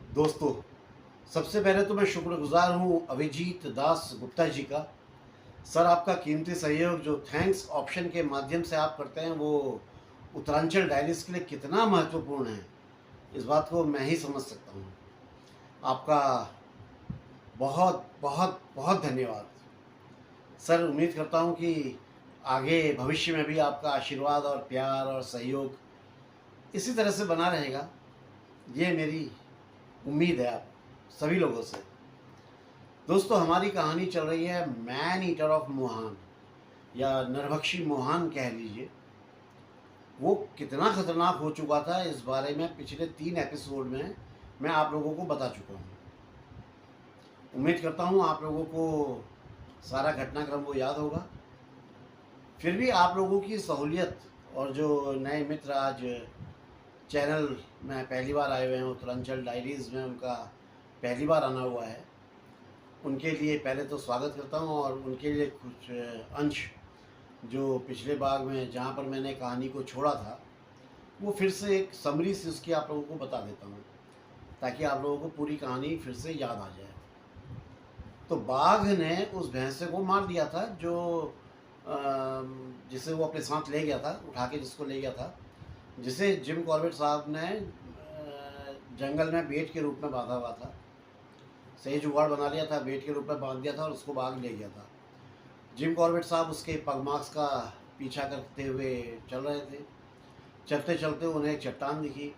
दोस्तों, सबसे पहले तो मैं शुक्रगुज़ार हूँ अभिजीत दास गुप्ता जी का। सर, आपका कीमती सहयोग जो थैंक्स ऑप्शन के माध्यम से आप करते हैं, वो उत्तरांचल डायरीज़ के लिए कितना महत्वपूर्ण है, इस बात को मैं ही समझ सकता हूँ। आपका बहुत, बहुत, बहुत धन्यवाद। सर, उम्मीद करता हूँ कि आगे भविष्य में भी आपका आशीर्वाद और प्यार और सहयोग इसी तरह से बना रहेगा, ये मेरी उम्मीद है आप सभी लोगों से। दोस्तों, हमारी कहानी चल रही है मैन ईटर ऑफ वुहान या नरभक्षी वुहान कह लीजिए। वो कितना खतरनाक हो चुका था, इस बारे में पिछले 3 एपिसोड में मैं आप लोगों को बता चुका हूँ। उम्मीद करता हूँ आप लोगों को सारा घटनाक्रम वो याद होगा। फिर भी आप लोगों की सहूलियत और जो नए मित्र आज चैनल में पहली बार आए हुए हैं, उत्तरांचल डायरीज़ में उनका पहली बार आना हुआ है, उनके लिए पहले तो स्वागत करता हूँ और उनके लिए कुछ अंश जो पिछले बार में जहाँ पर मैंने कहानी को छोड़ा था, वो फिर से एक समरी से उसकी आप लोगों को बता देता हूँ, ताकि आप लोगों को पूरी कहानी फिर से याद आ जाए। तो बाघ ने उस भैंसे को मार दिया था जो जिसे वो अपने साथ ले गया था, उठा के जिसको ले गया था, जिसे जिम कॉर्बेट साहब ने जंगल में बेट के रूप में बांधा हुआ था। सही जुगाड़ बना लिया था, बेट के रूप में बांध दिया था और उसको बाघ ले गया था। जिम कॉर्बेट साहब उसके पगमार्क्स का पीछा करते हुए चल रहे थे। चलते चलते उन्हें एक चट्टान दिखी।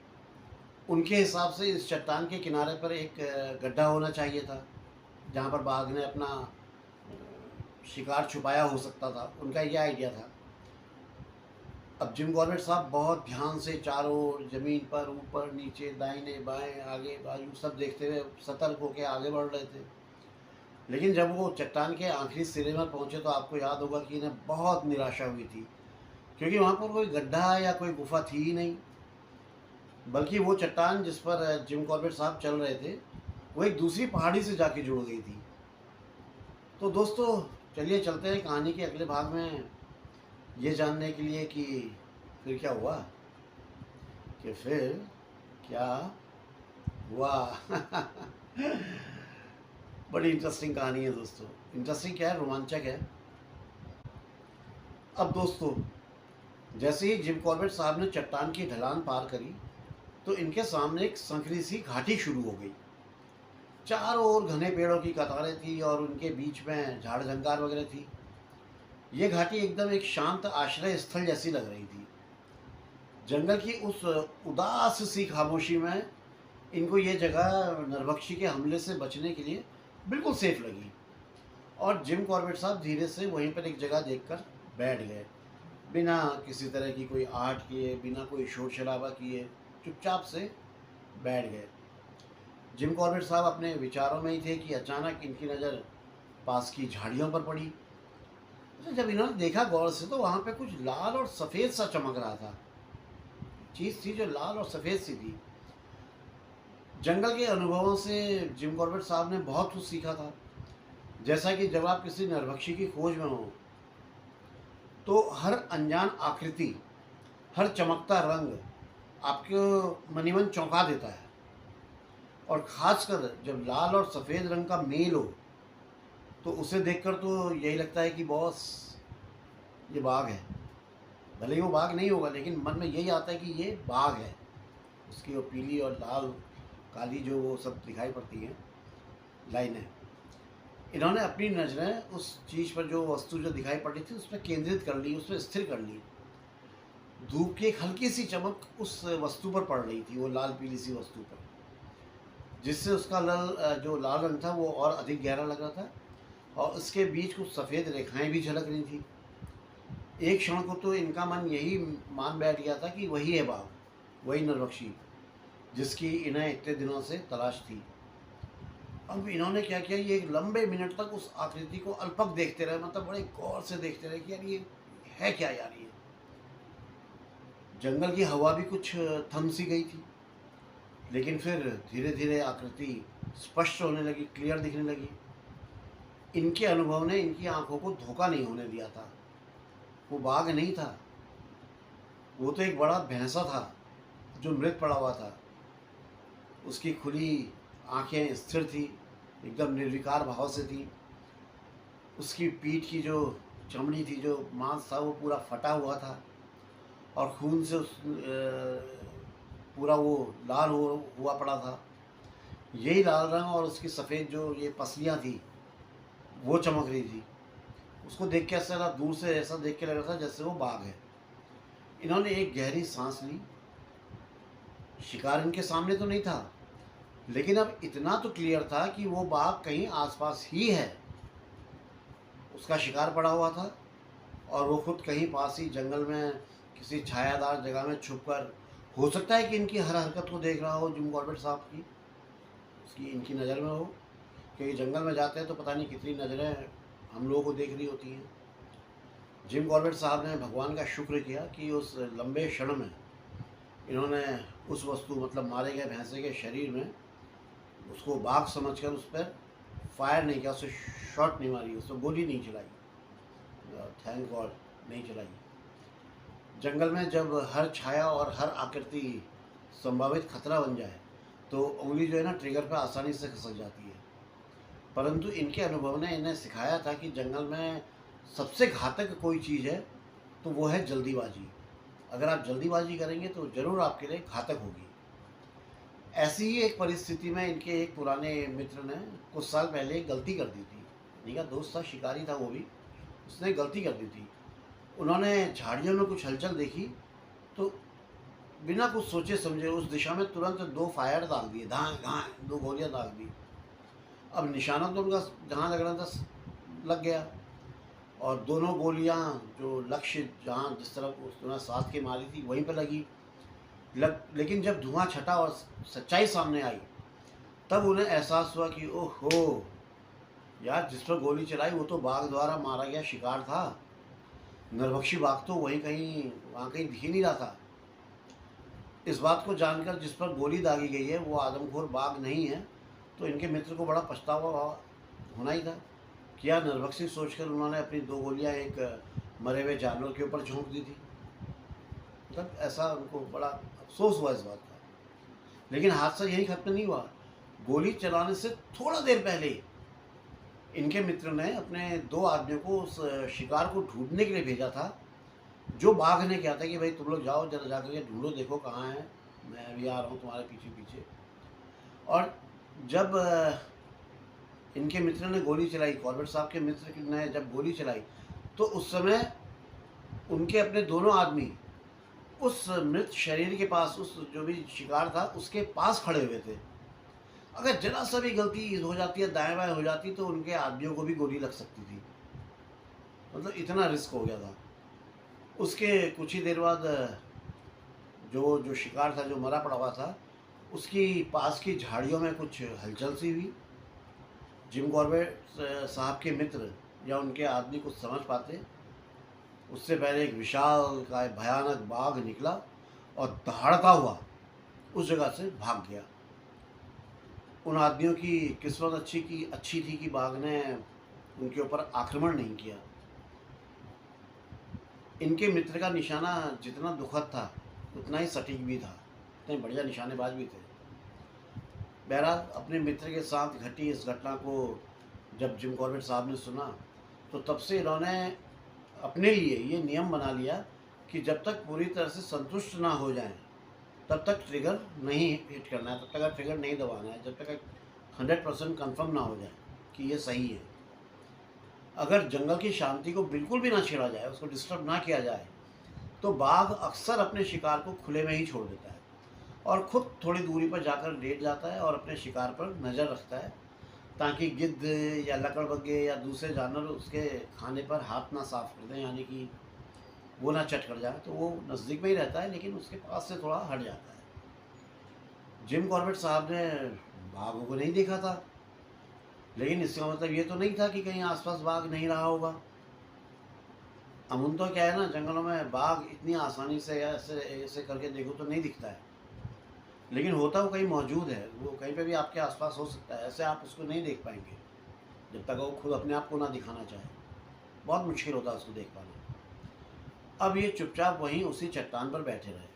उनके हिसाब से इस चट्टान के किनारे पर एक गड्ढा होना चाहिए था, जहाँ पर बाघ ने अपना शिकार छुपाया हो सकता था। उनका यह आइडिया था। अब जिम कॉर्बेट साहब बहुत ध्यान से चारों ओर, ज़मीन पर, ऊपर नीचे, दाहिने बाएं, आगे बाजू सब देखते हुए सतर्क होकर आगे बढ़ रहे थे। लेकिन जब वो चट्टान के आखिरी सिरे में पहुँचे तो आपको याद होगा कि इन्हें बहुत निराशा हुई थी, क्योंकि वहाँ पर कोई गड्ढा या कोई गुफा थी ही नहीं, बल्कि वो चट्टान जिस पर जिम कॉर्बेट साहब चल रहे थे, वो एक दूसरी पहाड़ी से जाके जुड़ गई थी। तो दोस्तों, चलिए चलते हैं कहानी के अगले भाग में, ये जानने के लिए कि फिर क्या हुआ, कि फिर क्या हुआ। बड़ी इंटरेस्टिंग कहानी है दोस्तों। इंटरेस्टिंग क्या है, रोमांचक है। अब दोस्तों, जैसे ही जिम कॉर्बेट साहब ने चट्टान की ढलान पार करी, तो इनके सामने एक संकरी सी घाटी शुरू हो गई। चारों ओर घने पेड़ों की कतारें थी और उनके बीच में झाड़ झंकार वगैरह थी। ये घाटी एकदम एक शांत आश्रय स्थल जैसी लग रही थी। जंगल की उस उदास सी खामोशी में इनको ये जगह नरभक्षी के हमले से बचने के लिए बिल्कुल सेफ लगी। और जिम कॉर्बेट साहब धीरे से वहीं पर एक जगह देखकर बैठ गए, बिना किसी तरह की कोई आहट किए, बिना कोई शोर शराबा किए, चुपचाप से बैठ गए। जिम कॉर्बेट साहब अपने विचारों में ही थे कि अचानक इनकी नज़र पास की झाड़ियों पर पड़ी। अच्छा, जब इन्होंने देखा गौर से, तो वहाँ पे कुछ लाल और सफ़ेद सा चमक रहा था। चीज़ थी जो लाल और सफ़ेद सी थी। जंगल के अनुभवों से जिम कॉर्बेट साहब ने बहुत कुछ सीखा था। जैसा कि जब आप किसी नरभक्षी की खोज में हो, तो हर अनजान आकृति, हर चमकता रंग आपको मनीमन चौंका देता है। और ख़ासकर जब लाल और सफ़ेद रंग का मेल हो, तो उसे देखकर तो यही लगता है कि बॉस, ये बाघ है। भले ही वो बाघ नहीं होगा, लेकिन मन में यही आता है कि ये बाघ है। उसकी वो पीली और लाल काली जो वो सब दिखाई पड़ती हैं लाइनें, इन्होंने अपनी नज़रें उस चीज़ पर, जो वस्तु जो दिखाई पड़ रही थी, उस पर केंद्रित कर ली, उस पर स्थिर कर ली। धूप की एक हल्की सी चमक उस वस्तु पर पड़ रही थी, वो लाल पीली सी वस्तु पर, जिससे उसका जो लाल रंग था वो और अधिक गहरा लग रहा था। और उसके बीच कुछ सफ़ेद रेखाएं भी झलक रही थी। एक क्षण को तो इनका मन यही मान बैठ गया था कि वही है बाघ, वही नरभक्षी जिसकी इन्हें इतने दिनों से तलाश थी। अब इन्होंने क्या किया, ये एक लंबे मिनट तक उस आकृति को अल्पक देखते रहे, मतलब बड़े गौर से देखते रहे कि यार ये है क्या यार ये। जंगल की हवा भी कुछ थम सी गई थी, लेकिन फिर धीरे धीरे आकृति स्पष्ट होने लगी, क्लियर दिखने लगी। इनके अनुभव ने इनकी आंखों को धोखा नहीं होने दिया था। वो बाघ नहीं था, वो तो एक बड़ा भैंसा था जो मृत पड़ा हुआ था। उसकी खुली आंखें स्थिर थी, एकदम निर्विकार भाव से थी। उसकी पीठ की जो चमड़ी थी, जो मांस था, वो पूरा फटा हुआ था और खून से पूरा वो लाल हुआ पड़ा था। यही लाल रंग और उसकी सफ़ेद जो ये पसलियाँ थी, वो चमक रही थी। उसको देख के ऐसा लगा, दूर से ऐसा देख के लग रहा था जैसे वो बाघ है। इन्होंने एक गहरी सांस ली। शिकार इनके सामने तो नहीं था, लेकिन अब इतना तो क्लियर था कि वो बाघ कहीं आसपास ही है। उसका शिकार पड़ा हुआ था और वो खुद कहीं पास ही जंगल में किसी छायादार जगह में छुपकर, हो सकता है कि इनकी हर हरकत को देख रहा हो जिम कॉर्बेट साहब की, उसकी इनकी नज़र में हो, क्योंकि जंगल में जाते हैं तो पता नहीं कितनी नज़रें हम लोगों को देख रही होती हैं। जिम कॉर्बेट साहब ने भगवान का शुक्र किया कि उस लंबे क्षण में इन्होंने उस वस्तु, मतलब मारे गए भैंसे के शरीर में, उसको बाघ समझकर उस पर फायर नहीं किया, उसे शॉट नहीं मारी, उसको गोली नहीं चलाई। थैंक गॉड नहीं चलाई। जंगल में जब हर छाया और हर आकृति संभावित खतरा बन जाए तो उंगली जो है ना ट्रिगर पर आसानी से खसक जाती है। परंतु इनके अनुभव ने इन्हें सिखाया था कि जंगल में सबसे घातक कोई चीज़ है तो वो है जल्दीबाजी। अगर आप जल्दीबाजी करेंगे तो ज़रूर आपके लिए घातक होगी। ऐसी ही एक परिस्थिति में इनके एक पुराने मित्र ने कुछ साल पहले एक गलती कर दी थी। इनका दोस्त था, शिकारी था वो भी, उसने गलती कर दी थी। उन्होंने झाड़ियों में कुछ हलचल देखी तो बिना कुछ सोचे समझे उस दिशा में तुरंत 2 फायर दाग दिए, धाए धाए 2 गोलियां दाग दी। अब निशाना तो उनका जहाँ लग रहा था लग गया, और दोनों गोलियां जो लक्ष्य जहाँ जिस तरफ उसने साथ के मारी थी वहीं पर लगी। लेकिन जब धुआं छटा और सच्चाई सामने आई तब उन्हें एहसास हुआ कि ओहो यार, जिस पर गोली चलाई वो तो बाघ द्वारा मारा गया शिकार था। नरभक्षी बाघ तो वहाँ कहीं दिख ही नहीं रहा था। इस बात को जानकर जिस पर गोली दागी गई है वो आदमखोर बाघ नहीं है, तो इनके मित्र को बड़ा पछतावा होना ही था। क्या नरभक्षी सोचकर उन्होंने अपनी 2 गोलियां एक मरे हुए जानवर के ऊपर झोंक दी थी। मतलब ऐसा उनको बड़ा अफसोस हुआ इस बात का। लेकिन हादसा यही खत्म नहीं हुआ। गोली चलाने से थोड़ा देर पहले इनके मित्र ने अपने 2 आदमियों को उस शिकार को ढूंढने के लिए भेजा था, जो बाघ ने कहा था कि भाई तुम लोग जाओ, जरा जाकर के ढूंढो, देखो कहाँ है, मैं अभी आ रहा हूँ तुम्हारे पीछे पीछे। और जब इनके मित्र ने गोली चलाई, कॉर्बेट साहब के मित्र ने जब गोली चलाई, तो उस समय उनके अपने दोनों आदमी उस मृत शरीर के पास, उस जो भी शिकार था उसके पास खड़े हुए थे। अगर जरा सा भी गलती हो जाती है, दाएं बाएं हो जाती, तो उनके आदमियों को भी गोली लग सकती थी। मतलब इतना रिस्क हो गया था। उसके कुछ ही देर बाद जो जो शिकार था, जो मरा पड़ा हुआ था, उसकी पास की झाड़ियों में कुछ हलचल सी हुई। जिम कॉर्बेट साहब के मित्र या उनके आदमी कुछ समझ पाते, उससे पहले एक विशाल का भयानक बाघ निकला और दहाड़ता हुआ उस जगह से भाग गया। उन आदमियों की किस्मत अच्छी थी कि बाघ ने उनके ऊपर आक्रमण नहीं किया। इनके मित्र का निशाना जितना दुखद था उतना ही सटीक भी था, इतने बढ़िया निशानेबाज भी थे। बहरहाल अपने मित्र के साथ घटी इस घटना को जब जिम कॉर्बेट साहब ने सुना तो तब से इन्होंने अपने लिए ये नियम बना लिया कि जब तक पूरी तरह से संतुष्ट ना हो जाएं तब तक ट्रिगर नहीं हिट करना है, तब तक ट्रिगर नहीं दबाना है, जब तक 100% कन्फर्म ना हो जाए कि ये सही है। अगर जंगल की शांति को बिल्कुल भी ना छेड़ा जाए, उसको डिस्टर्ब ना किया जाए, तो बाघ अक्सर अपने शिकार को खुले में ही छोड़ देता है और खुद थोड़ी दूरी पर जाकर लेट जाता है और अपने शिकार पर नज़र रखता है, ताकि गिद्ध या लकड़बग्घे या दूसरे जानवर उसके खाने पर हाथ ना साफ कर दें, यानी कि वो ना चट कर जाए। तो वो नज़दीक में ही रहता है लेकिन उसके पास से थोड़ा हट जाता है। जिम कॉर्बेट साहब ने बाघों को नहीं देखा था, लेकिन इसका मतलब ये तो नहीं था कि कहीं आसपास बाघ नहीं रहा होगा। अमून तो क्या है ना, जंगलों में बाघ इतनी आसानी से ऐसे ऐसे करके देखो तो नहीं दिखता है, लेकिन होता वो कहीं मौजूद है, वो कहीं पे भी आपके आसपास हो सकता है। ऐसे आप उसको नहीं देख पाएंगे जब तक वो खुद अपने आप को ना दिखाना चाहे, बहुत मुश्किल होता है उसको देख पाना। अब ये चुपचाप वहीं उसी चट्टान पर बैठे रहे।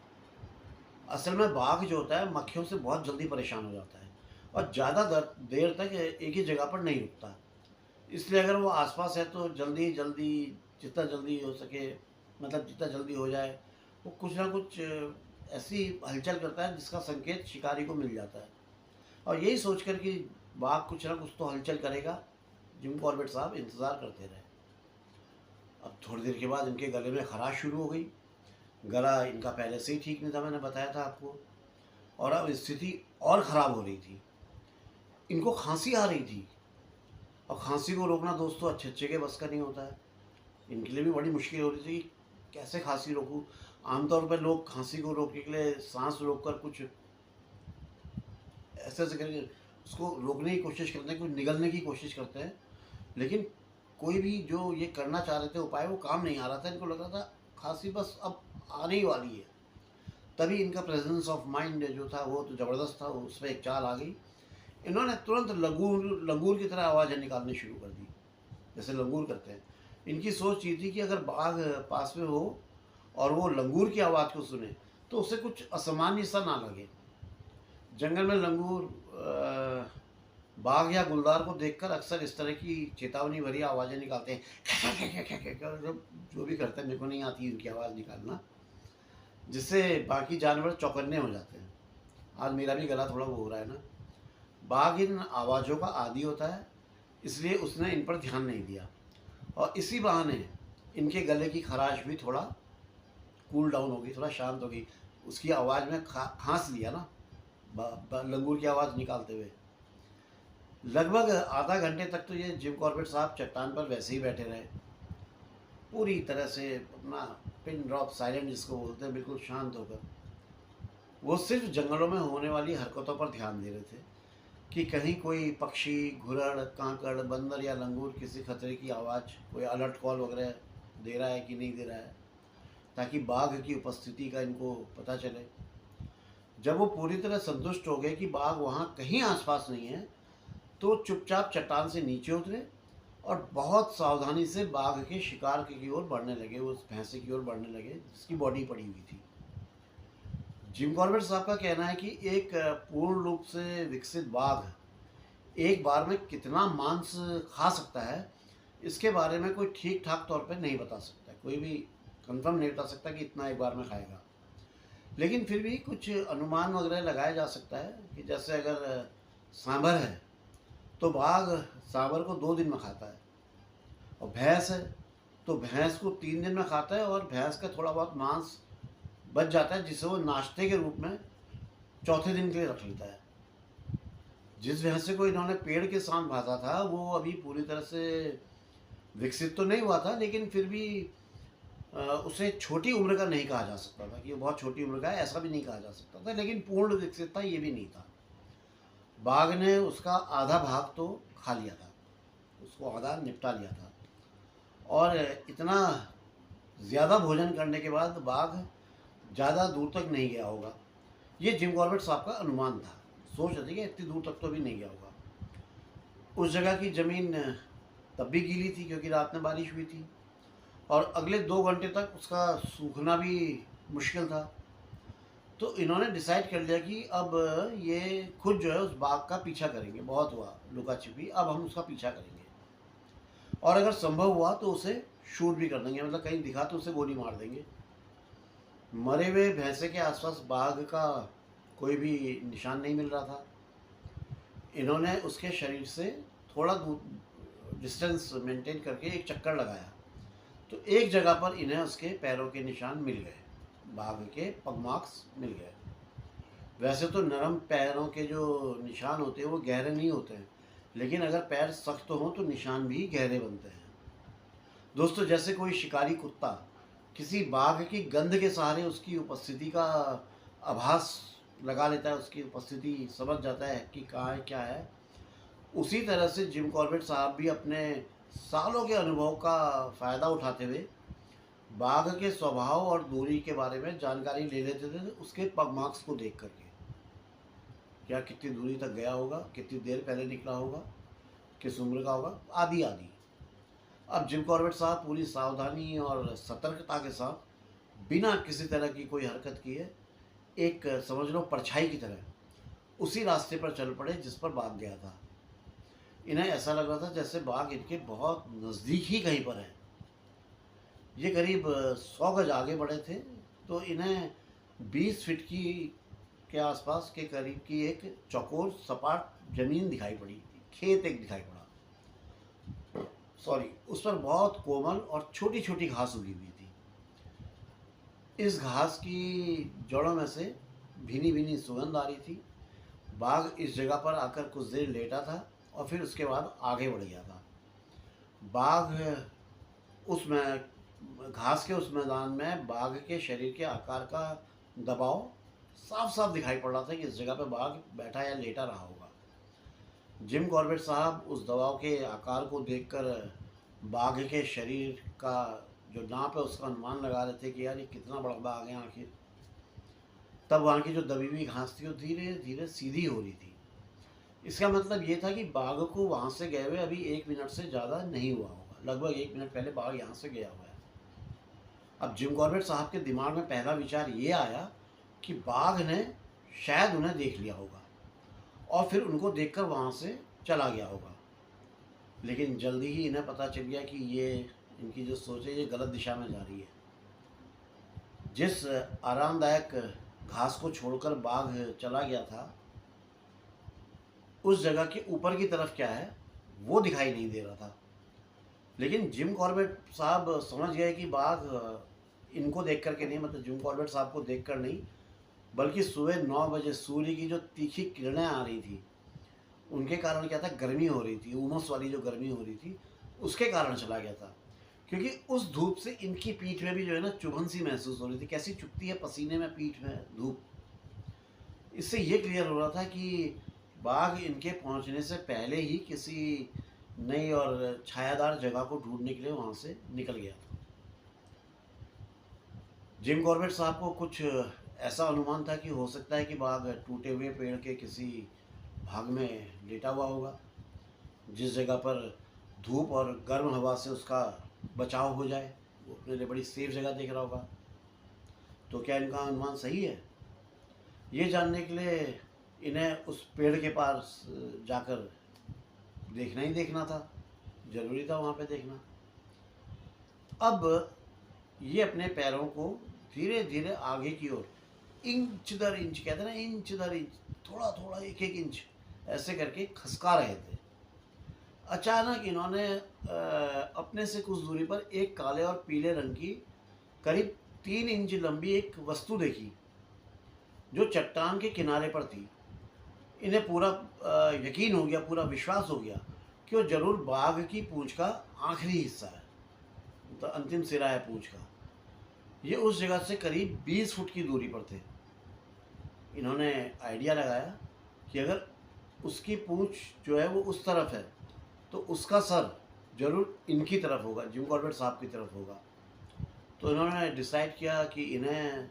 असल में बाघ जो होता है मक्खियों से बहुत जल्दी परेशान हो जाता है और ज़्यादा देर तक एक ही जगह पर नहीं रुकता। इसलिए अगर वो आसपास है तो जल्दी जल्दी, जितना जल्दी हो सके, मतलब जितना जल्दी हो जाए, वो कुछ ना कुछ ऐसी हलचल करता है जिसका संकेत शिकारी को मिल जाता है। और यही सोच कर कि बाघ कुछ ना कुछ तो हलचल करेगा, जिम कॉर्बेट साहब इंतज़ार करते रहे। अब थोड़ी देर के बाद इनके गले में खराश शुरू हो गई। गला इनका पहले से ही ठीक नहीं था, मैंने बताया था आपको, और अब स्थिति और ख़राब हो रही थी। इनको खांसी आ रही थी, और खांसी को रोकना दोस्तों अच्छे अच्छे के बस का नहीं होता है। इनके लिए भी बड़ी मुश्किल हो रही थी कि कैसे खांसी रोकूं। आमतौर पर लोग खांसी को रोकने के लिए सांस रोककर कुछ ऐसे ऐसे करके उसको रोकने की कोशिश करते हैं, कुछ निगलने की कोशिश करते हैं, लेकिन कोई भी जो ये करना चाह रहे थे उपाय, वो काम नहीं आ रहा था। इनको लग रहा था खांसी बस अब आने ही वाली है। तभी इनका प्रेजेंस ऑफ माइंड जो था वो तो ज़बरदस्त था, उसमें एक चाल आ गई। इन्होंने तुरंत लंगूर लंगूर की तरह आवाज़ें निकालनी शुरू कर दी, जैसे लंगूर करते हैं। इनकी सोच ये थी कि अगर बाघ पास में हो और वो लंगूर की आवाज़ को सुने तो उसे कुछ असामान्य सा ना लगे। जंगल में लंगूर बाघ या गुलदार को देखकर अक्सर इस तरह की चेतावनी भरी आवाज़ें निकालते हैं, जो भी करते हैं, मेरे को नहीं आती उनकी आवाज़ निकालना, जिससे बाकी जानवर चौकन्ने हो जाते हैं। आज मेरा भी गला थोड़ा वो हो रहा है ना। बाघ इन आवाज़ों का आदी होता है, इसलिए उसने इन पर ध्यान नहीं दिया, और इसी बहाने इनके गले की खराश भी थोड़ा कूल डाउन हो गई, थोड़ा शांत हो गई। उसकी आवाज़ में खांस लिया ना लंगूर की आवाज़ निकालते हुए। लगभग आधा घंटे तक तो ये जिम कॉर्बेट साहब चट्टान पर वैसे ही बैठे रहे, पूरी तरह से अपना पिन ड्रॉप साइलेंट जिसको बोलते हैं, बिल्कुल शांत होकर। वो सिर्फ जंगलों में होने वाली हरकतों पर ध्यान दे रहे थे कि कहीं कोई पक्षी, घुरड़, कांकड़, बंदर या लंगूर किसी खतरे की आवाज़, कोई अलर्ट कॉल वगैरह दे रहा है कि नहीं दे रहा है, ताकि बाघ की उपस्थिति का इनको पता चले। जब वो पूरी तरह संतुष्ट हो गए कि बाघ वहाँ कहीं आसपास नहीं है, तो चुपचाप चट्टान से नीचे उतरे और बहुत सावधानी से बाघ के शिकार की ओर बढ़ने लगे, उस भैंसे की ओर बढ़ने लगे जिसकी बॉडी पड़ी हुई थी। जिम कॉर्बेट साहब का कहना है कि एक पूर्ण रूप से विकसित बाघ एक बार में कितना मांस खा सकता है, इसके बारे में कोई ठीक ठाक तौर पर नहीं बता सकता। कोई भी कंफर्म नहीं बता सकता कि इतना एक बार में खाएगा, लेकिन फिर भी कुछ अनुमान वगैरह लगाया जा सकता है कि जैसे अगर सांभर है तो बाघ सांभर को 2 दिन में खाता है, और भैंस है तो भैंस को 3 दिन में खाता है, और भैंस का थोड़ा बहुत मांस बच जाता है जिसे वो नाश्ते के रूप में चौथे दिन के लिए रख लेता है। जिस भैंसे को इन्होंने पेड़ के साथ बांधा था वो अभी पूरी तरह से विकसित तो नहीं हुआ था, लेकिन फिर भी उसे छोटी उम्र का नहीं कहा जा सकता था कि ये बहुत छोटी उम्र का है, ऐसा भी नहीं कहा जा सकता था, लेकिन पूर्ण विकसित था ये भी नहीं था। बाघ ने उसका आधा भाग तो खा लिया था, उसको आधा निपटा लिया था, और इतना ज़्यादा भोजन करने के बाद बाघ ज़्यादा दूर तक नहीं गया होगा। ये जिम कॉर्बेट साहब का अनुमान था, सोच रहे थे कि इतनी दूर तक तो भी नहीं गया होगा। उस जगह की ज़मीन तब भी गीली थी क्योंकि रात में बारिश हुई थी, और अगले 2 घंटे तक उसका सूखना भी मुश्किल था। तो इन्होंने डिसाइड कर लिया कि अब ये खुद जो है उस बाघ का पीछा करेंगे। बहुत हुआ लुका छिपी, अब हम उसका पीछा करेंगे, और अगर संभव हुआ तो उसे शूट भी कर देंगे, मतलब कहीं दिखा तो उसे गोली मार देंगे। मरे हुए भैंसे के आसपास बाघ का कोई भी निशान नहीं मिल रहा था। इन्होंने उसके शरीर से थोड़ा दूर डिस्टेंस मेंटेन करके एक चक्कर लगाया, तो एक जगह पर इन्हें उसके पैरों के निशान मिल गए, बाघ के पग मार्क्स मिल गए। वैसे तो नरम पैरों के जो निशान होते हैं वो गहरे नहीं होते हैं, लेकिन अगर पैर सख्त हों तो निशान भी गहरे बनते हैं। दोस्तों, जैसे कोई शिकारी कुत्ता किसी बाघ की गंध के सहारे उसकी उपस्थिति का आभास लगा लेता है, उसकी उपस्थिति समझ जाता है कि कहाँ है क्या है, उसी तरह से जिम कॉर्बेट साहब भी अपने सालों के अनुभव का फ़ायदा उठाते हुए बाघ के स्वभाव और दूरी के बारे में जानकारी ले लेते थे उसके पग मार्क्स को देख करके। क्या कितनी दूरी तक गया होगा, कितनी देर पहले निकला होगा, किस उम्र का होगा, आदि आदि। अब जिम कॉर्बेट साहब पूरी सावधानी और सतर्कता के साथ बिना किसी तरह की कोई हरकत किए, एक समझ लो परछाई की तरह उसी रास्ते पर चल पड़े जिस पर बाघ गया था। इन्हें ऐसा लग रहा था जैसे बाघ इनके बहुत नज़दीक ही कहीं पर है। ये करीब 100 गज आगे बढ़े थे तो इन्हें 20 फीट की के आसपास के करीब की एक चौकोर सपाट जमीन दिखाई पड़ी। खेत एक दिखाई पड़ा, सॉरी, उस पर बहुत कोमल और छोटी छोटी घास उगी हुई थी। इस घास की जड़ों में से भीनी भीनी सुगंध आ रही थी। बाघ इस जगह पर आकर कुछ देर लेटा था और फिर उसके बाद आगे बढ़ गया था। बाघ उसमें घास के उस मैदान में बाघ के शरीर के आकार का दबाव साफ साफ दिखाई पड़ रहा था कि इस जगह पर बाघ बैठा या लेटा रहा होगा। जिम कॉर्बेट साहब उस दबाव के आकार को देखकर बाघ के शरीर का जो नाप है उसका अनुमान लगा रहे थे कि यार ये कितना बड़ा बाघ है आखिर। तब वहाँ की जो दबी हुई घास थी वो धीरे धीरे सीधी हो रही थी। इसका मतलब ये था कि बाघ को वहाँ से गए हुए अभी 1 मिनट से ज़्यादा नहीं हुआ होगा। लगभग 1 मिनट पहले बाघ यहाँ से गया हुआ है। अब जिम कॉर्बेट साहब के दिमाग में पहला विचार ये आया कि बाघ ने शायद उन्हें देख लिया होगा और फिर उनको देखकर वहाँ से चला गया होगा। लेकिन जल्दी ही इन्हें पता चल गया कि ये इनकी जो सोच है ये गलत दिशा में जा रही है। जिस आरामदायक घास को छोड़कर बाघ चला गया था उस जगह के ऊपर की तरफ क्या है वो दिखाई नहीं दे रहा था। लेकिन जिम कॉर्बेट साहब समझ गए कि बाघ इनको देख कर के नहीं, मतलब जिम कॉर्बेट साहब को देख कर नहीं, बल्कि सुबह 9 बजे सूर्य की जो तीखी किरणें आ रही थी उनके कारण क्या था, गर्मी हो रही थी, उमस वाली जो गर्मी हो रही थी उसके कारण चला गया था। क्योंकि उस धूप से इनकी पीठ में भी जो है ना चुभन सी महसूस हो रही थी। कैसी चुभती है पसीने में पीठ में धूप। इससे ये क्लियर हो रहा था कि बाघ इनके पहुंचने से पहले ही किसी नई और छायादार जगह को ढूंढने के लिए वहां से निकल गया था। जिम कॉर्बेट साहब को कुछ ऐसा अनुमान था कि हो सकता है कि बाघ टूटे हुए पेड़ के किसी भाग में लेटा हुआ होगा जिस जगह पर धूप और गर्म हवा से उसका बचाव हो जाए। वो अपने लिए बड़ी सेफ जगह देख रहा होगा। तो क्या इनका अनुमान सही है? ये जानने के लिए इन्हें उस पेड़ के पास जाकर देखना ही देखना था, जरूरी था वहाँ पे देखना। अब ये अपने पैरों को धीरे धीरे आगे की ओर इंच दर इंच, कहते हैं ना इंच दर इंच, थोड़ा थोड़ा एक एक इंच ऐसे करके खसका रहे थे। अचानक इन्होंने अपने से कुछ दूरी पर एक काले और पीले रंग की करीब 3 इंच लंबी एक वस्तु देखी जो चट्टान के किनारे पर थी। इन्हें पूरा यकीन हो गया, पूरा विश्वास हो गया कि वो जरूर बाघ की पूंछ का आखिरी हिस्सा है, तो अंतिम सिरा है पूंछ का। ये उस जगह से करीब 20 फुट की दूरी पर थे। इन्होंने आइडिया लगाया कि अगर उसकी पूंछ जो है वो उस तरफ है तो उसका सर जरूर इनकी तरफ होगा, जिम कॉर्बेट साहब की तरफ होगा। तो इन्होंने डिसाइड किया कि इन्हें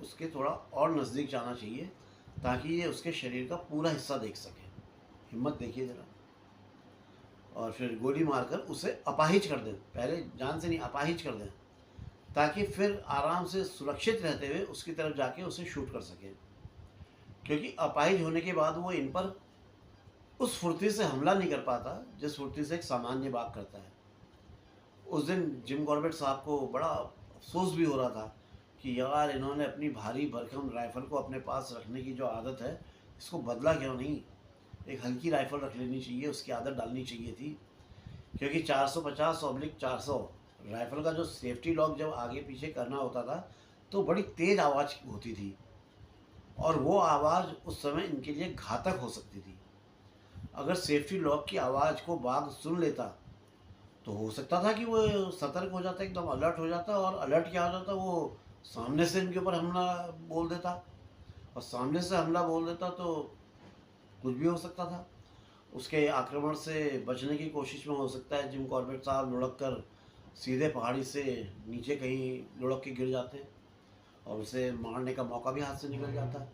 उसके थोड़ा और नज़दीक जाना चाहिए ताकि ये उसके शरीर का पूरा हिस्सा देख सकें। हिम्मत देखिए ज़रा। और फिर गोली मारकर उसे अपाहिज कर दें, पहले जान से नहीं अपाहिज कर दें, ताकि फिर आराम से सुरक्षित रहते हुए उसकी तरफ जाके उसे शूट कर सकें। क्योंकि अपाहिज होने के बाद वो इन पर उस फुर्ती से हमला नहीं कर पाता जिस फुर्ती से एक सामान्य बाघ करता है। उस दिन जिम कॉर्बेट साहब को बड़ा अफसोस भी हो रहा था कि यार इन्होंने अपनी भारी भरकम राइफ़ल को अपने पास रखने की जो आदत है इसको बदला क्यों नहीं। एक हल्की राइफ़ल रख लेनी चाहिए, उसकी आदत डालनी चाहिए थी। क्योंकि 450/400 राइफ़ल का जो सेफ्टी लॉक जब आगे पीछे करना होता था तो बड़ी तेज़ आवाज़ होती थी और वो आवाज़ उस समय इनके लिए घातक हो सकती थी। अगर सेफ्टी लॉक की आवाज़ को बाघ सुन लेता तो हो सकता था कि वो सतर्क हो जाता, एकदम अलर्ट हो जाता, और अलर्ट क्या हो जाता, वो सामने से इनके ऊपर हमला बोल देता। और सामने से हमला बोल देता तो कुछ भी हो सकता था। उसके आक्रमण से बचने की कोशिश में हो सकता है जिम कॉर्बेट साहब लुढ़क कर सीधे पहाड़ी से नीचे कहीं लुढ़क के गिर जाते और उसे मारने का मौका भी हाथ से निकल जाता।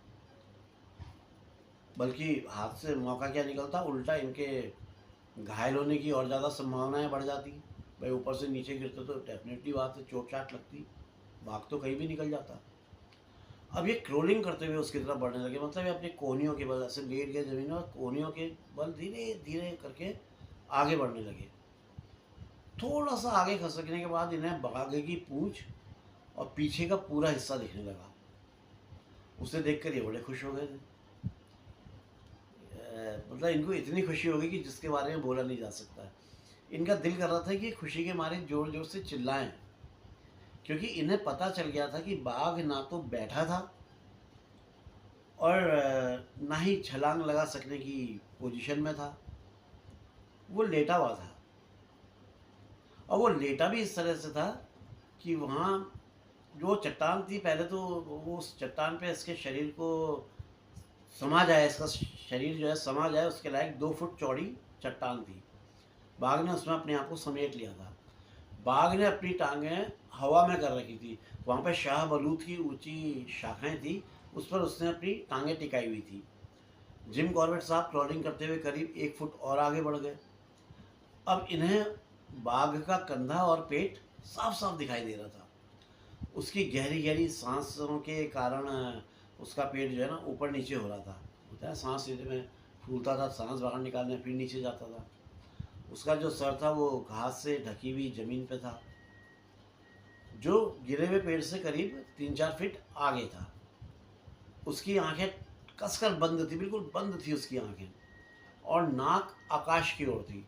बल्कि हाथ से मौका क्या निकलता, उल्टा इनके घायल होने की और ज़्यादा संभावनाएं बढ़ जाती। भाई ऊपर से नीचे गिरते तो डेफिनेटली बात है चोट चाट लगती, भाग तो कहीं भी निकल जाता। अब ये क्रोलिंग करते हुए उसकी तरफ बढ़ने लगे, मतलब ये अपनी कोहनियों के बल ऐसे लेट गए ज़मीन में और कोहनियों के बल धीरे धीरे करके आगे बढ़ने लगे। थोड़ा सा आगे खसकने के बाद इन्हें बाघ की पूंछ और पीछे का पूरा हिस्सा दिखने लगा। उसे देखकर ये बड़े खुश हो गए थे। मतलब इनको इतनी खुशी हो गई कि जिसके बारे में बोला नहीं जा सकता। इनका दिल कर रहा था कि खुशी के मारे ज़ोर ज़ोर से चिल्लाएं, क्योंकि इन्हें पता चल गया था कि बाघ ना तो बैठा था और ना ही छलांग लगा सकने की पोजीशन में था, वो लेटा हुआ था। और वो लेटा भी इस तरह से था कि वहाँ जो चट्टान थी, पहले तो वो उस चट्टान पे इसके शरीर को समा जाए, इसका शरीर जो है समा जाए उसके लायक 2 फुट चौड़ी चट्टान थी। बाघ ने उसमें अपने आप को समेट लिया था। बाघ ने अपनी टांगें हवा में कर रखी थी। वहाँ पे शाह बलूत की ऊंची शाखाएं थी, उस पर उसने अपनी टांगें टिकाई हुई थी। जिम कॉर्बेट साहब क्रॉलिंग करते हुए करीब 1 फुट और आगे बढ़ गए। अब इन्हें बाघ का कंधा और पेट साफ साफ दिखाई दे रहा था। उसकी गहरी गहरी सांसों के कारण उसका पेट जो है ना ऊपर नीचे हो रहा था। होता है सांस लेने में फूलता था, सांस बाहर निकालने फिर नीचे जाता था। उसका जो सर था वो घास से ढकी हुई जमीन पे था, जो गिरे हुए पेड़ से करीब 3-4 फीट आगे था। उसकी आंखें कसकर बंद थी, बिल्कुल बंद थी उसकी आंखें, और नाक आकाश की ओर थी।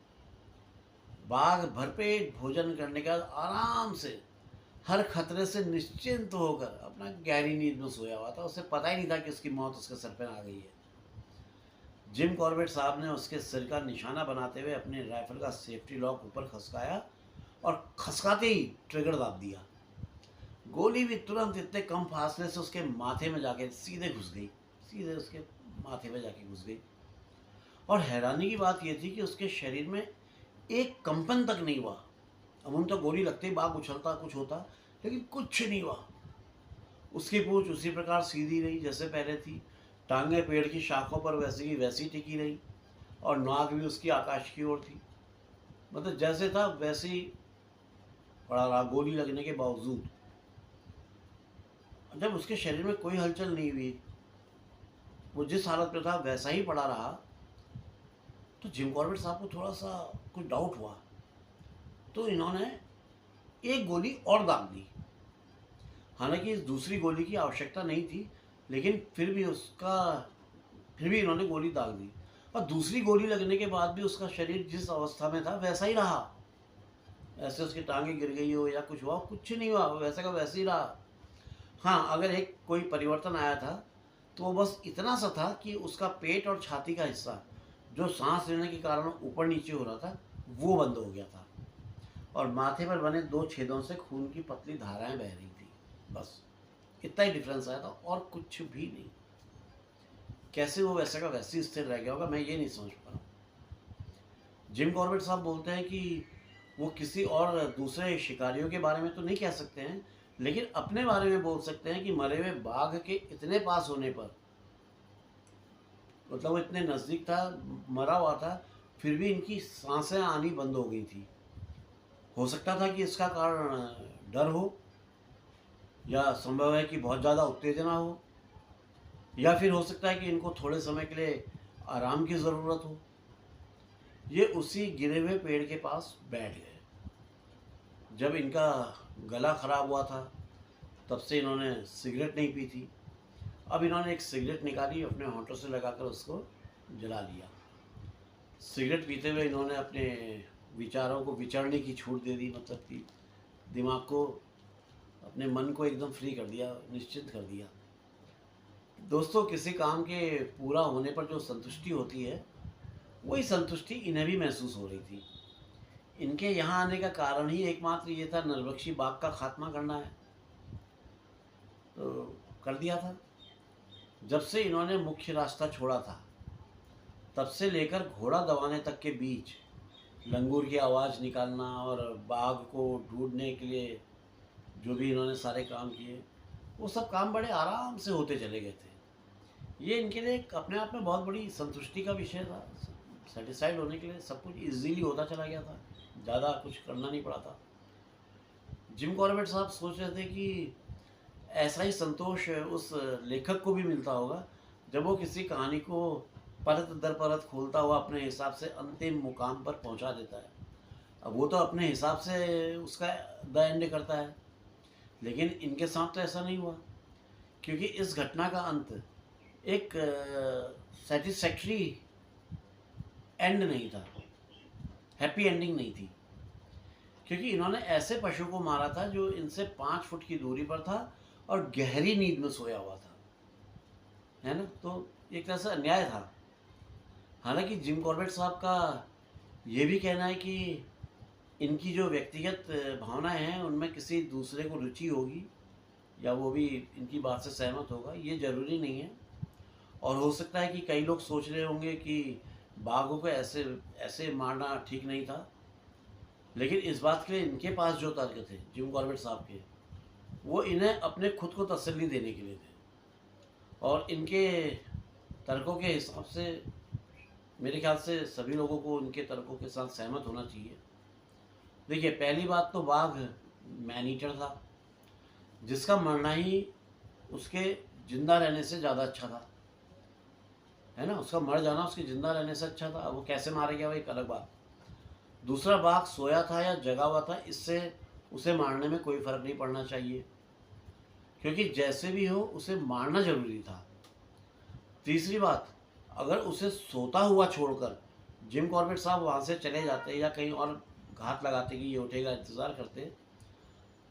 बाघ भरपेट भोजन करने का आराम से, हर खतरे से निश्चिंत होकर अपना गहरी नींद में सोया हुआ था। उसे पता ही नहीं था कि उसकी मौत उसके सर पर आ गई है। जिम कॉर्बेट साहब ने उसके सिर का निशाना बनाते हुए अपने राइफल का सेफ्टी लॉक ऊपर खसकाया और खसकाते ही ट्रिगर दाब दिया। गोली भी तुरंत इतने कम फासले से उसके माथे में जाके सीधे घुस गई, सीधे उसके माथे में जाके घुस गई। और हैरानी की बात यह थी कि उसके शरीर में एक कंपन तक नहीं हुआ। अमूमन तो गोली लगते ही बाघ उछलता कुछ होता, लेकिन कुछ नहीं हुआ। उसकी पूंछ उसी प्रकार सीधी रही जैसे पहले थी, टांगें पेड़ की शाखों पर वैसी की वैसी टिकी रही, और नाक भी उसकी आकाश की ओर थी। मतलब जैसे था वैसे ही पड़ा रहा गोली लगने के बावजूद। जब उसके शरीर में कोई हलचल नहीं हुई, वो जिस हालत में था वैसा ही पड़ा रहा, तो जिम कॉर्बेट साहब को थोड़ा सा कुछ डाउट हुआ। तो इन्होंने एक गोली और दाग दी। हालांकि इस दूसरी गोली की आवश्यकता नहीं थी, लेकिन फिर भी इन्होंने गोली दाग दी। और दूसरी गोली लगने के बाद भी उसका शरीर जिस अवस्था में था वैसा ही रहा। ऐसे उसकी टांगें गिर गई हो या कुछ हुआ, कुछ नहीं हुआ, वैसे का वैसे ही रहा। हाँ, अगर एक कोई परिवर्तन आया था तो वो बस इतना सा था कि उसका पेट और छाती का हिस्सा, जो सांस लेने के कारण ऊपर नीचे हो रहा था, वो बंद हो गया था, और माथे पर बने 2 छेदों से खून की पतली धाराएं बह रही थी। बस इतना ही डिफरेंस आया था और कुछ भी नहीं। कैसे वो वैसे का वैसे ही स्थिर रह गया होगा, मैं ये नहीं समझ पा रहा हूँ। जिम कॉर्बेट साहब बोलते हैं कि वो किसी और दूसरे शिकारियों के बारे में तो नहीं कह सकते हैं, लेकिन अपने बारे में बोल सकते हैं कि मरे हुए बाघ के इतने पास होने पर, मतलब वो इतने नज़दीक था, मरा हुआ था, फिर भी इनकी सांसें आनी बंद हो गई थी। हो सकता था कि इसका कारण डर हो, या संभव है कि बहुत ज़्यादा उत्तेजना हो, या फिर हो सकता है कि इनको थोड़े समय के लिए आराम की ज़रूरत हो। ये उसी गिरे हुए पेड़ के पास बैठ गए। जब इनका गला ख़राब हुआ था तब से इन्होंने सिगरेट नहीं पी थी। अब इन्होंने एक सिगरेट निकाली, अपने होंठों से लगाकर उसको जला लिया। सिगरेट पीते हुए इन्होंने अपने विचारों को विचरने की छूट दे दी, मतलब कि दिमाग को, अपने मन को एकदम फ्री कर दिया, निश्चिंत कर दिया। दोस्तों, किसी काम के पूरा होने पर जो संतुष्टि होती है, वही संतुष्टि इन्हें भी महसूस हो रही थी। इनके यहाँ आने का कारण ही एकमात्र ये था, नरभक्षी बाघ का खात्मा करना है। तो कर दिया था। जब से इन्होंने मुख्य रास्ता छोड़ा था, तब से लेकर घोड़ा दबाने तक के बीच लंगूर की आवाज़ निकालना और बाघ को ढूंढने के लिए जो भी इन्होंने सारे काम किए, वो सब काम बड़े आराम से होते चले गए थे। ये इनके लिए अपने आप में बहुत बड़ी संतुष्टि का विषय था। सेटिस्फाइड होने के लिए सब कुछ इजीली होता चला गया था, ज़्यादा कुछ करना नहीं पड़ा था। जिम कॉर्बेट साहब सोच रहे थे कि ऐसा ही संतोष उस लेखक को भी मिलता होगा जब वो किसी कहानी को परत दर परत खोलता हुआ अपने हिसाब से अंतिम मुकाम पर पहुंचा देता है। अब वो तो अपने हिसाब से उसका द एंड करता है, लेकिन इनके साथ तो ऐसा नहीं हुआ, क्योंकि इस घटना का अंत एक सेटिस्फैक्ट्री एंड नहीं था, हैप्पी एंडिंग नहीं थी, क्योंकि इन्होंने ऐसे पशु को मारा था जो इनसे 5 फुट की दूरी पर था और गहरी नींद में सोया हुआ था, है ना। तो एक तरह से अन्याय था। हालांकि जिम कॉर्बेट साहब का ये भी कहना है कि इनकी जो व्यक्तिगत भावनाएं हैं उनमें किसी दूसरे को रुचि होगी या वो भी इनकी बात से सहमत होगा, ये ज़रूरी नहीं है। और हो सकता है कि कई लोग सोच रहे होंगे कि बाघों को ऐसे ऐसे मारना ठीक नहीं था, लेकिन इस बात के लिए इनके पास जो तर्क थे जिम कॉर्बेट साहब के, वो इन्हें अपने खुद को तसल्ली देने के लिए थे। और इनके तर्कों के हिसाब से मेरे ख्याल से सभी लोगों को उनके तर्कों के साथ सहमत होना चाहिए। देखिए, पहली बात तो बाघ मैन ईटर था, जिसका मरना ही उसके जिंदा रहने से ज़्यादा अच्छा था, है ना। उसका मर जाना उसके जिंदा रहने से अच्छा था। वो कैसे मारा गया वो एक अलग बात। दूसरा, बाघ सोया था या जगा हुआ था, इससे उसे मारने में कोई फर्क नहीं पड़ना चाहिए, क्योंकि जैसे भी हो उसे मारना जरूरी था। तीसरी बात, अगर उसे सोता हुआ छोड़कर जिम कॉर्बेट साहब वहाँ से चले जाते या कहीं और घात लगाते कि ये उठेगा इंतज़ार करते,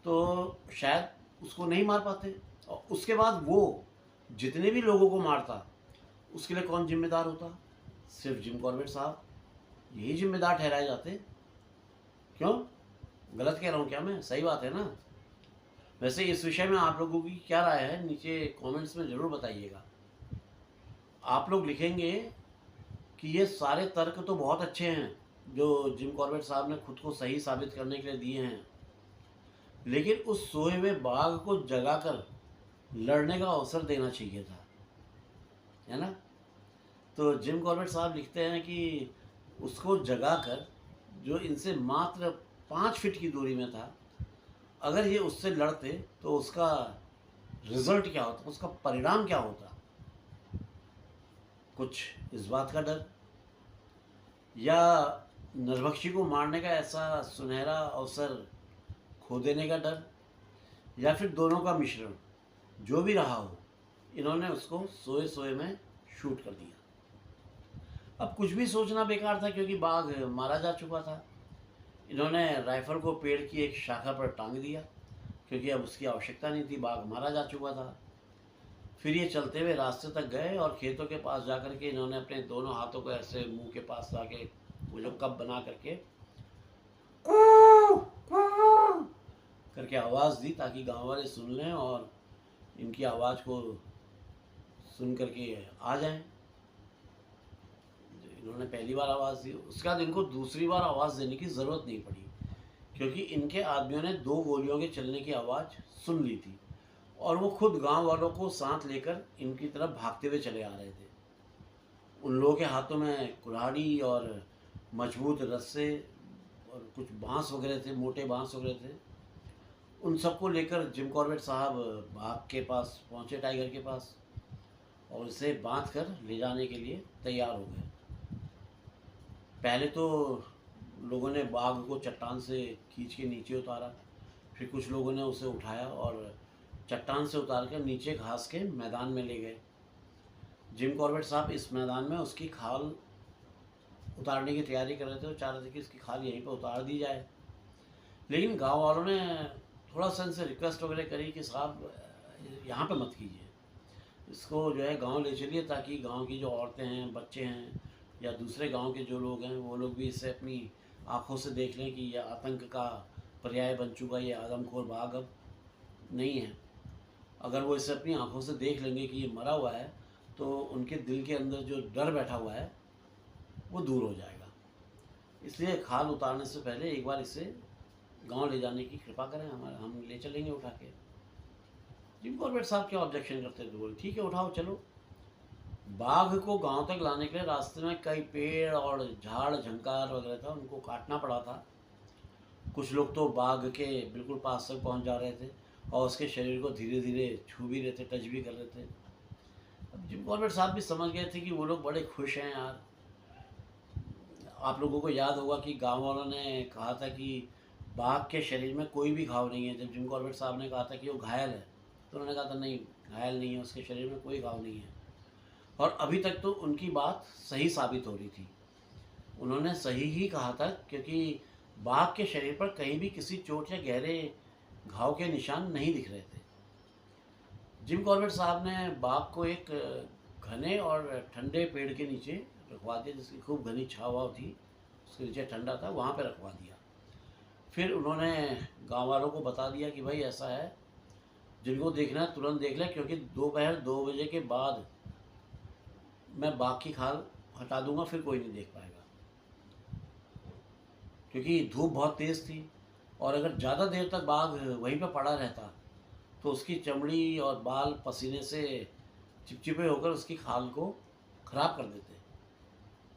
तो शायद उसको नहीं मार पाते। और उसके बाद वो जितने भी लोगों को मारता, उसके लिए कौन जिम्मेदार होता? सिर्फ जिम कॉर्बेट साहब, यही जिम्मेदार ठहराए जाते। क्यों? गलत कह रहा हूँ क्या मैं? सही बात है ना। वैसे इस विषय में आप लोगों की क्या राय है, नीचे कमेंट्स में ज़रूर बताइएगा। आप लोग लिखेंगे कि ये सारे तर्क तो बहुत अच्छे हैं जो जिम कॉर्बेट साहब ने खुद को सही साबित करने के लिए दिए हैं, लेकिन उस सोए हुए बाघ को जगाकर लड़ने का अवसर देना चाहिए था, है ना। तो जिम कॉर्बेट साहब लिखते हैं कि उसको जगाकर, जो इनसे मात्र 5 फीट की दूरी में था, अगर ये उससे लड़ते तो उसका रिजल्ट क्या होता, उसका परिणाम क्या होता। कुछ इस बात का डर, या नरभक्षी को मारने का ऐसा सुनहरा अवसर खो देने का डर, या फिर दोनों का मिश्रण। जो भी रहा हो, इन्होंने उसको सोए सोए में शूट कर दिया। अब कुछ भी सोचना बेकार था, क्योंकि बाघ मारा जा चुका था। इन्होंने राइफल को पेड़ की एक शाखा पर टांग दिया, क्योंकि अब उसकी आवश्यकता नहीं थी, बाघ मारा जा चुका था। फिर ये चलते हुए रास्ते तक गए और खेतों के पास जाकर के इन्होंने अपने दोनों हाथों को ऐसे मुंह के पास लाके वो जो कप बना करके करके आवाज़ दी, ताकि गांव वाले सुन लें और इनकी आवाज़ को सुन करके आ जाएं। इन्होंने पहली बार आवाज़ दी, उसके बाद इनको दूसरी बार आवाज़ देने की ज़रूरत नहीं पड़ी, क्योंकि इनके आदमियों ने 2 गोलियों के चलने की आवाज़ सुन ली थी और वो खुद गांव वालों को साथ लेकर इनकी तरफ भागते हुए चले आ रहे थे। उन लोगों के हाथों में कुल्हाड़ी और मजबूत रस्से और कुछ बांस वगैरह थे, मोटे बांस वगैरह थे। उन सबको लेकर जिम कॉर्बेट साहब बाघ के पास पहुँचे, टाइगर के पास, और उसे बांध कर ले जाने के लिए तैयार हो गए। पहले तो लोगों ने बाघ को चट्टान से खींच के नीचे उतारा, फिर कुछ लोगों ने उसे उठाया और चट्टान से उतार कर नीचे घास के मैदान में ले गए। जिम कॉर्बेट साहब इस मैदान में उसकी खाल उतारने की तैयारी कर रहे थे और चाह रहे थे कि इसकी खाल यहीं पर उतार दी जाए। लेकिन गांव वालों ने थोड़ा सा इनसे रिक्वेस्ट वगैरह करी कि साहब यहाँ पे मत कीजिए, इसको जो है गांव ले चलिए, ताकि गांव की जो औरतें हैं, बच्चे हैं या दूसरे गांव के जो लोग हैं, वो लोग भी इसे अपनी आंखों से देख लें कि यह आतंक का पर्याय बन चुका, ये आदमखोर बाघ अब नहीं है। अगर वो इसे अपनी आंखों से देख लेंगे कि ये मरा हुआ है, तो उनके दिल के अंदर जो डर बैठा हुआ है वो दूर हो जाएगा। इसलिए खाल उतारने से पहले एक बार इसे गांव ले जाने की कृपा करें, हम ले चलेंगे उठा के। जिम कॉर्बेट साहब क्या ऑब्जेक्शन करते थे, बोले ठीक है उठाओ चलो। बाघ को गांव तक लाने के लिए रास्ते में कई पेड़ और झाड़ झंकार वगैरह था, उनको काटना पड़ा था। कुछ लोग तो बाघ के बिल्कुल पास तक पहुंच जा रहे थे और उसके शरीर को धीरे धीरे छू भी रहे थे, टच भी कर रहे थे। अब जिम कॉर्बेट साहब भी समझ गए थे कि वो लोग बड़े खुश हैं यार। आप लोगों को याद होगा कि गांव वालों ने कहा था कि बाघ के शरीर में कोई भी घाव नहीं है। जब जिम कॉर्बेट साहब ने कहा था कि वो घायल है, तो उन्होंने कहा था नहीं, घायल नहीं है, उसके शरीर में कोई घाव नहीं है। और अभी तक तो उनकी बात सही साबित हो रही थी। उन्होंने सही ही कहा था, क्योंकि बाघ के शरीर पर कहीं भी किसी चोट या गहरे घाव के निशान नहीं दिख रहे थे। जिम कॉर्बेट साहब ने बाघ को एक घने और ठंडे पेड़ के नीचे रखवा दिया, जिसकी खूब घनी छावा थी, उसके नीचे ठंडा था, वहाँ पे रखवा दिया। फिर उन्होंने गांव वालों को बता दिया कि भाई ऐसा है, जिनको देखना है तुरंत देख लें, क्योंकि दोपहर 2 बजे के बाद मैं बाघ की खाल हटा दूंगा, फिर कोई नहीं देख पाएगा। क्योंकि धूप बहुत तेज़ थी, और अगर ज़्यादा देर तक बाघ वहीं पर पड़ा रहता तो उसकी चमड़ी और बाल पसीने से चिपचिपे होकर उसकी खाल को ख़राब कर देते,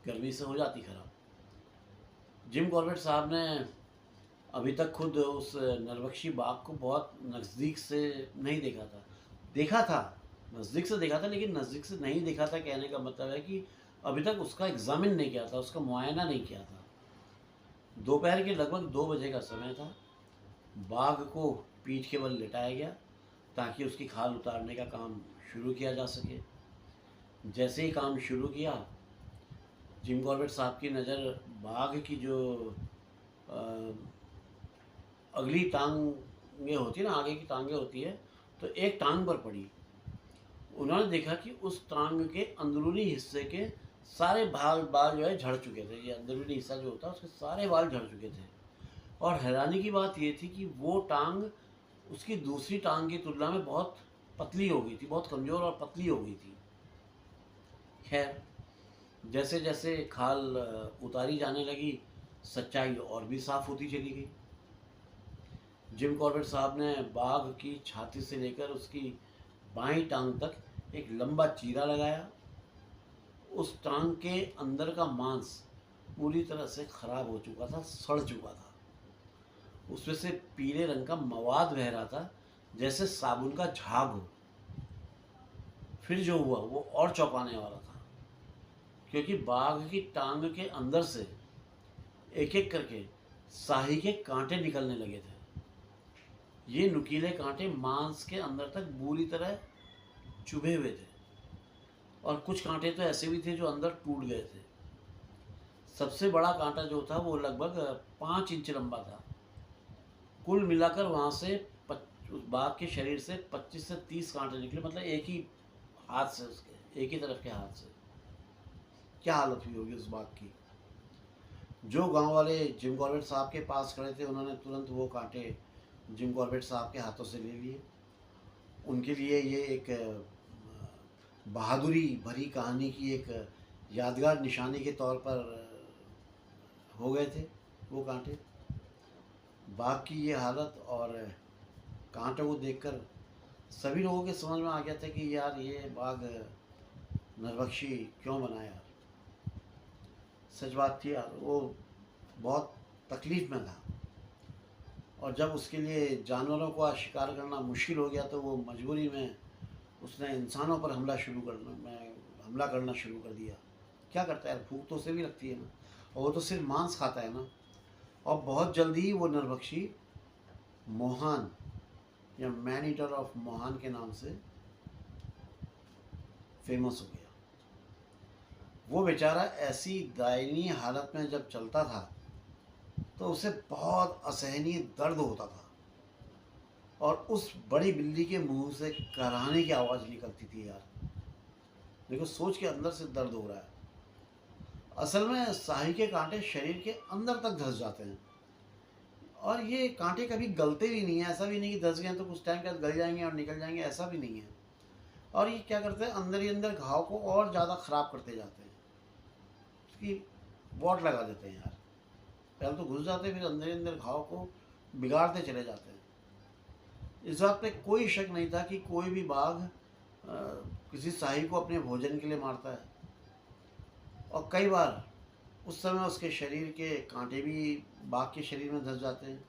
गर्मी से हो जाती ख़राब। जिम कॉर्बेट साहब ने अभी तक खुद उस नरभक्षी बाघ को बहुत नज़दीक से नहीं देखा था। देखा था, नज़दीक से देखा था, लेकिन नज़दीक से नहीं देखा था कहने का मतलब है कि अभी तक उसका एग्ज़ामिन नहीं किया था, उसका मुआयना नहीं किया था। दोपहर के लगभग 2 बजे का समय था। बाघ को पीठ के बल लिटाया गया ताकि उसकी खाल उतारने का काम शुरू किया जा सके। जैसे ही काम शुरू किया, जिम कॉर्बेट साहब की नज़र बाघ की जो अगली टांगें होती है ना, आगे की टांगें होती है, तो एक टांग पर पड़ी। उन्होंने देखा कि उस टांग के अंदरूनी हिस्से के सारे बाल जो है झड़ चुके थे। ये अंदरूनी हिस्सा जो होता है उसके सारे बाल झड़ चुके थे। और हैरानी की बात ये थी कि वो टांग उसकी दूसरी टांग की तुलना में बहुत पतली हो गई थी, बहुत कमज़ोर और पतली हो गई थी। खैर, जैसे जैसे खाल उतारी जाने लगी, सच्चाई और भी साफ होती चली गई। जिम कॉर्बेट साहब ने बाघ की छाती से लेकर उसकी बाईं टांग तक एक लंबा चीरा लगाया। उस टांग के अंदर का मांस पूरी तरह से खराब हो चुका था, सड़ चुका था। उसमें से पीले रंग का मवाद बह रहा था, जैसे साबुन का झाग हो। फिर जो हुआ वो और चौंकाने वाला था, क्योंकि बाघ की टांग के अंदर से एक एक करके साही के कांटे निकलने लगे थे। ये नुकीले कांटे मांस के अंदर तक बुरी तरह चुभे हुए थे, और कुछ कांटे तो ऐसे भी थे जो अंदर टूट गए थे। सबसे बड़ा कांटा जो था वो लगभग 5 इंच लंबा था। कुल मिलाकर वहाँ से उस बाघ के शरीर से 25 से 30 कांटे निकले, मतलब एक ही हाथ से, उसके एक ही तरफ के हाथ से। क्या हालत हुई होगी उस बाघ की। जो गांव वाले जिम कॉर्बेट साहब के पास खड़े थे, उन्होंने तुरंत वो कांटे जिम कॉर्बेट साहब के हाथों से ले लिए। उनके लिए ये एक बहादुरी भरी कहानी की एक यादगार निशानी के तौर पर हो गए थे वो कांटे। बाघ की ये हालत और कांटों को देखकर सभी लोगों के समझ में आ गया था कि यार ये बाघ नरभक्षी क्यों बना यार। सच बात थी यार, वो बहुत तकलीफ़ में था, और जब उसके लिए जानवरों का शिकार करना मुश्किल हो गया तो वो मजबूरी में उसने इंसानों पर हमला करना शुरू कर दिया। क्या करता है यार, भूख तो उसे भी लगती है ना, और वो तो सिर्फ मांस खाता है ना। और बहुत जल्दी ही वो नरभक्षी मोहान या मैन ईटर ऑफ मोहान के नाम से फेमस हो गया। वो बेचारा ऐसी दयनीय हालत में जब चलता था तो उसे बहुत असहनीय दर्द होता था, और उस बड़ी बिल्ली के मुंह से कराहने की आवाज़ निकलती थी यार। देखो, सोच के अंदर से दर्द हो रहा है। असल में साही के कांटे शरीर के अंदर तक धंस जाते हैं, और ये कांटे कभी गलते भी नहीं है। ऐसा भी नहीं कि धंस गए तो कुछ टाइम बाद गल जाएंगे और निकल जाएंगे, ऐसा भी नहीं है। और ये क्या करते हैं, अंदर ही अंदर घाव को और ज़्यादा ख़राब करते जाते हैं, उसकी वॉट लगा देते हैं यार। पहले तो घुस जाते हैं, फिर अंदर ही अंदर घाव को बिगाड़ते चले जाते हैं। इस बात पे कोई शक नहीं था कि कोई भी बाघ किसी साही को अपने भोजन के लिए मारता है, और कई बार उस समय उसके शरीर के कांटे भी बाघ के शरीर में धंस जाते हैं।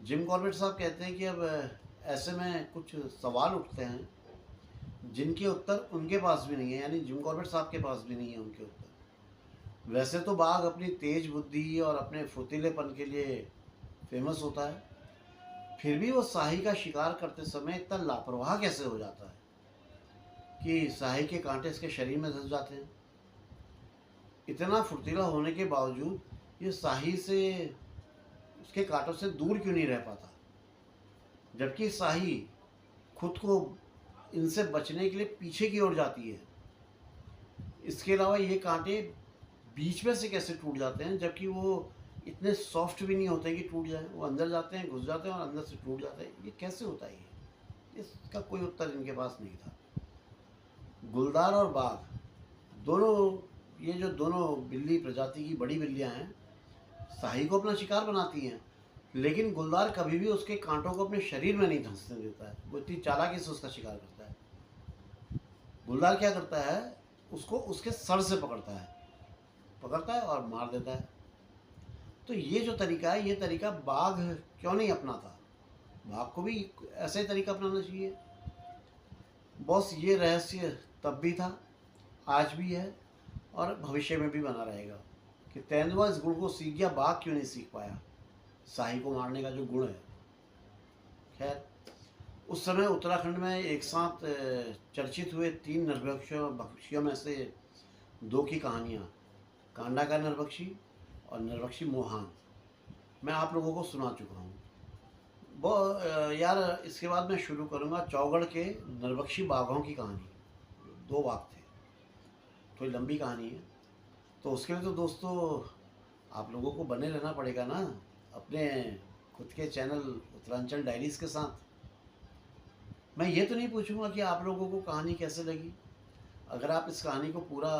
जिम कॉर्बेट साहब कहते हैं कि अब ऐसे में कुछ सवाल उठते हैं जिनके उत्तर उनके पास भी नहीं है, यानी जिम कॉर्बेट साहब के पास भी नहीं है उनके उत्तर। वैसे तो बाघ अपनी तेज बुद्धि और अपने फुर्तीलेपन के लिए फेमस होता है, फिर भी वो शाही का शिकार करते समय इतना लापरवाह कैसे हो जाता है कि शाही के कांटे इसके शरीर में धंस जाते हैं। इतना फुर्तीला होने के बावजूद ये शाही से, उसके कांटों से दूर क्यों नहीं रह पाता, जबकि शाही खुद को इनसे बचने के लिए पीछे की ओर जाती है। इसके अलावा ये कांटे बीच में से कैसे टूट जाते हैं, जबकि वो इतने सॉफ्ट भी नहीं होते कि टूट जाए, वो अंदर जाते हैं, घुस जाते हैं और अंदर से टूट जाते हैं। ये कैसे होता है? ये इसका कोई उत्तर इनके पास नहीं था। गुलदार और बाघ दोनों, ये जो दोनों बिल्ली प्रजाति की बड़ी बिल्लियां हैं, शाही को अपना शिकार बनाती हैं, लेकिन गुलदार कभी भी उसके कांटों को अपने शरीर में नहीं धंसने देता है। वो इतनी चालाकी से उसका शिकार करता है। गुलदार क्या करता है, उसको उसके सर से पकड़ता है और मार देता है। तो ये जो तरीका है, ये तरीका बाघ क्यों नहीं अपनाता? बाघ को भी ऐसा ही तरीका अपनाना चाहिए। बॉस, ये रहस्य तब भी था, आज भी है और भविष्य में भी बना रहेगा कि तेंदुआ इस गुण को सीख गया, बाघ क्यों नहीं सीख पाया शाही को मारने का जो गुण है। खैर, उस समय उत्तराखंड में एक साथ चर्चित हुए 3 नरभक्षियों में से 2 की कहानियाँ, कांडा का नरभक्षी और नरभक्षी मोहान, मैं आप लोगों को सुना चुका हूँ। वो यार, इसके बाद मैं शुरू करूँगा चौगढ़ के नरभक्षी बाघों की कहानी। 2 बाघ थे, थोड़ी लंबी कहानी है, तो उसके लिए तो दोस्तों आप लोगों को बने रहना पड़ेगा ना अपने खुद के चैनल उत्तरांचल डायरीज़ के साथ। मैं ये तो नहीं पूछूंगा कि आप लोगों को कहानी कैसे लगी। अगर आप इस कहानी को पूरा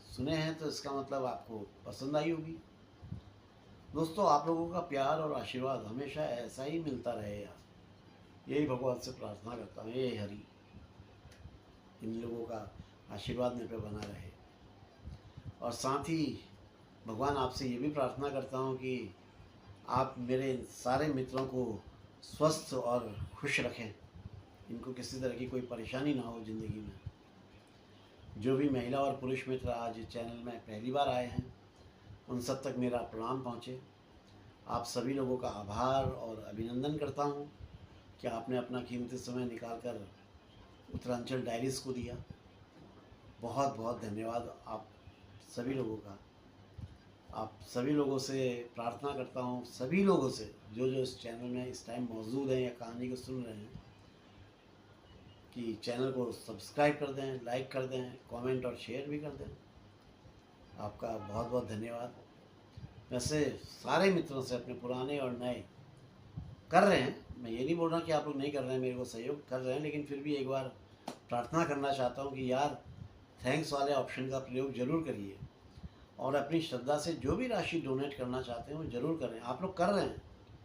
सुने हैं तो इसका मतलब आपको पसंद आई होगी। दोस्तों, आप लोगों का प्यार और आशीर्वाद हमेशा ऐसा ही मिलता रहे यार, यही भगवान से प्रार्थना करता हूँ। ये हरि, इन लोगों का आशीर्वाद मेरे पे बना रहे। और साथ ही भगवान आपसे ये भी प्रार्थना करता हूँ कि आप मेरे सारे मित्रों को स्वस्थ और खुश रखें, इनको किसी तरह की कोई परेशानी ना हो ज़िंदगी में। जो भी महिला और पुरुष मित्र आज चैनल में पहली बार आए हैं, उन सब तक मेरा प्रणाम पहुँचे। आप सभी लोगों का आभार और अभिनंदन करता हूँ कि आपने अपना कीमती समय निकालकर उत्तरांचल डायरीज़ को दिया। बहुत बहुत धन्यवाद आप सभी लोगों का। आप सभी लोगों से प्रार्थना करता हूँ, सभी लोगों से जो जो इस चैनल में इस टाइम मौजूद हैं या कहानी को सुन रहे हैं, कि चैनल को सब्सक्राइब कर दें, लाइक कर दें, कमेंट और शेयर भी कर दें। आपका बहुत बहुत धन्यवाद। वैसे सारे मित्रों से, अपने पुराने और नए, कर रहे हैं, मैं ये नहीं बोल रहा कि आप लोग नहीं कर रहे हैं, मेरे को सहयोग कर रहे हैं, लेकिन फिर भी एक बार प्रार्थना करना चाहता हूँ कि यार थैंक्स वाले ऑप्शन का प्रयोग ज़रूर करिए और अपनी श्रद्धा से जो भी राशि डोनेट करना चाहते हैं वो ज़रूर करें। आप लोग कर रहे हैं,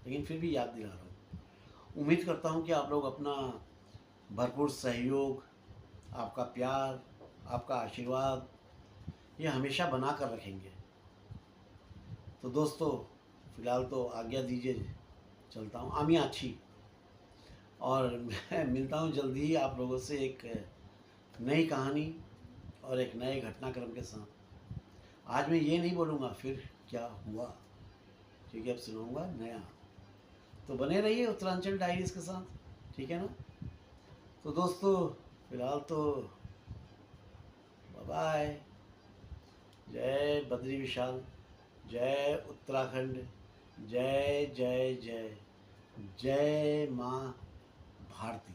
लेकिन फिर भी याद दिला रहा हूँ। उम्मीद करता हूँ कि आप लोग अपना भरपूर सहयोग, आपका प्यार, आपका आशीर्वाद ये हमेशा बना कर रखेंगे। तो दोस्तों, फ़िलहाल तो आज्ञा दीजिए, चलता हूँ। आमी अच्छी, और मैं मिलता हूँ जल्दी ही आप लोगों से एक नई कहानी और एक नए घटनाक्रम के साथ। आज मैं ये नहीं बोलूँगा फिर क्या हुआ, क्योंकि अब सुनाऊँगा नया। तो बने रहिए उत्तरांचल डायरीज़ के साथ, ठीक है ना? तो दोस्तों, फिलहाल तो बाय। जय बद्री विशाल, जय उत्तराखंड, जय जय जय, जय माँ भारती।